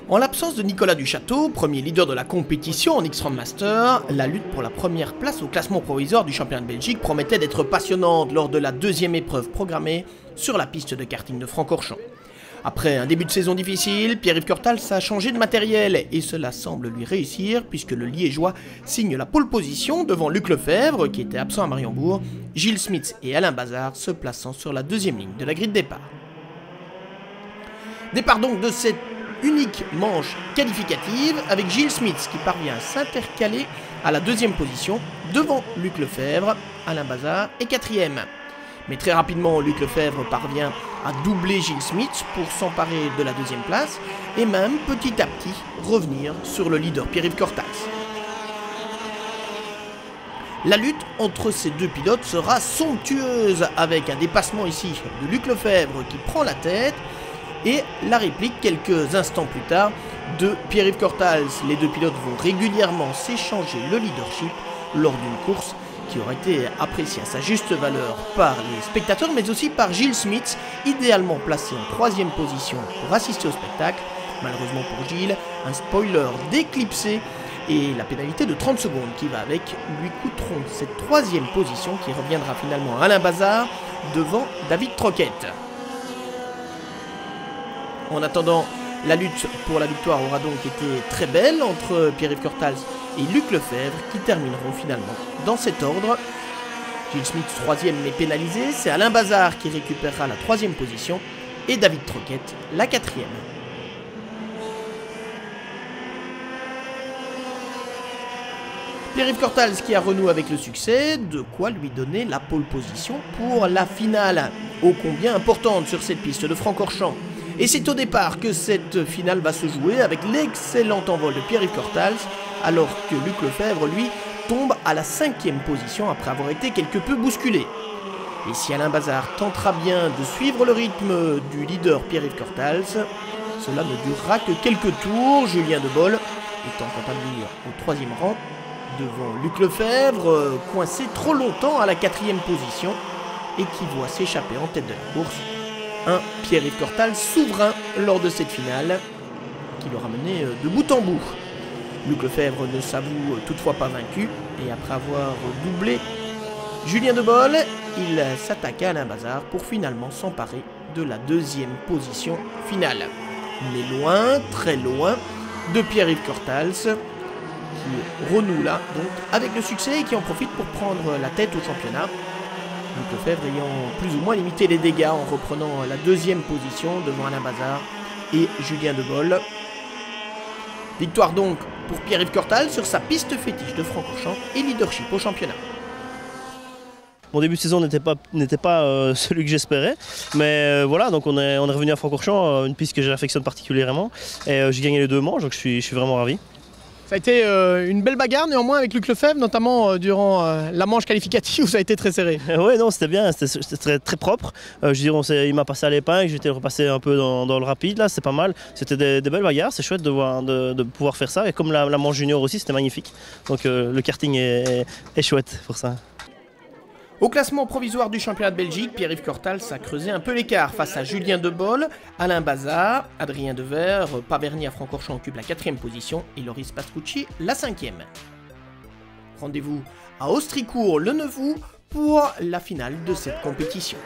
En l'absence de Nicolas Duchâteau, premier leader de la compétition en X-Round Master, la lutte pour la première place au classement provisoire du championnat de Belgique promettait d'être passionnante lors de la deuxième épreuve programmée sur la piste de karting de Francorchamps. Après un début de saison difficile, Pierre-Yves Curtals a changé de matériel et cela semble lui réussir puisque le Liégeois signe la pole position devant Luc Lefebvre qui était absent à Mariembourg, Gilles Smits et Alain Bazard se plaçant sur la deuxième ligne de la grille de départ. Départ donc de cette unique manche qualificative avec Gilles Smits qui parvient à s'intercaler à la deuxième position devant Luc Lefebvre, Alain Bazard est quatrième. Mais très rapidement, Luc Lefebvre parvient à doubler Gilles Smits pour s'emparer de la deuxième place et même petit à petit revenir sur le leader Pierre-Yves Curtals. La lutte entre ces deux pilotes sera somptueuse avec un dépassement ici de Luc Lefebvre qui prend la tête et la réplique quelques instants plus tard de Pierre-Yves Curtals. Les deux pilotes vont régulièrement s'échanger le leadership lors d'une course qui aurait été appréciée à sa juste valeur par les spectateurs mais aussi par Gilles Smits, idéalement placé en troisième position pour assister au spectacle. Malheureusement pour Gilles, un spoiler d'éclipsé et la pénalité de 30 secondes qui va avec lui coûteront cette troisième position qui reviendra finalement à Alain Bazard devant David Troquette. En attendant, la lutte pour la victoire aura donc été très belle entre Pierre-Yves Curtals et Luc Lefebvre qui termineront finalement dans cet ordre. Gilles Smits troisième mais pénalisé, c'est Alain Bazard qui récupérera la troisième position et David Troquette la quatrième. Pierre-Yves Curtals qui a renoué avec le succès, de quoi lui donner la pole position pour la finale, ô combien importante sur cette piste de Francorchamps. Et c'est au départ que cette finale va se jouer avec l'excellent envol de Pierre-Yves Curtals, alors que Luc Lefebvre, lui, tombe à la cinquième position après avoir été quelque peu bousculé. Et si Alain Bazard tentera bien de suivre le rythme du leader Pierre-Yves Curtals, cela ne durera que quelques tours, Julien Debol étant quant à lui au troisième rang, devant Luc Lefebvre, coincé trop longtemps à la quatrième position et qui voit s'échapper en tête de la course un Pierre-Yves Curtals souverain lors de cette finale qui l'aura mené de bout en bout. Luc Lefebvre ne s'avoue toutefois pas vaincu et après avoir doublé Julien Debol, il s'attaque à Alain Bazard pour finalement s'emparer de la deuxième position finale. Mais loin, très loin de Pierre-Yves Curtals qui renoue là donc avec le succès et qui en profite pour prendre la tête au championnat. Luc Lefebvre ayant plus ou moins limité les dégâts en reprenant la deuxième position devant Alain Bazard et Julien Debol. Victoire donc pour Pierre-Yves Curtals sur sa piste fétiche de Francorchamps et leadership au championnat. Mon début de saison n'était pas celui que j'espérais, mais voilà, donc on est revenu à Francorchamps, une piste que j'affectionne particulièrement, et j'ai gagné les deux manches, donc je suis vraiment ravi. Ça a été une belle bagarre néanmoins avec Luc Lefebvre, notamment durant la manche qualificative où ça a été très serré. Oui, non, c'était bien, c'était très propre. Je veux dire, il m'a passé à l'épingle, j'étais repassé un peu dans le rapide, là, c'est pas mal. C'était des belles bagarres, c'est chouette de pouvoir faire ça. Et comme la manche junior aussi, c'était magnifique. Donc le karting est chouette pour ça. Au classement provisoire du championnat de Belgique, Pierre-Yves Curtals a creusé un peu l'écart face à Julien Debol, Alain Bazard, Adrien Devers, Paverny à Francorchamps occupe la quatrième position et Loris Pascucci la cinquième. Rendez-vous à Austricourt le 9 août pour la finale de cette compétition.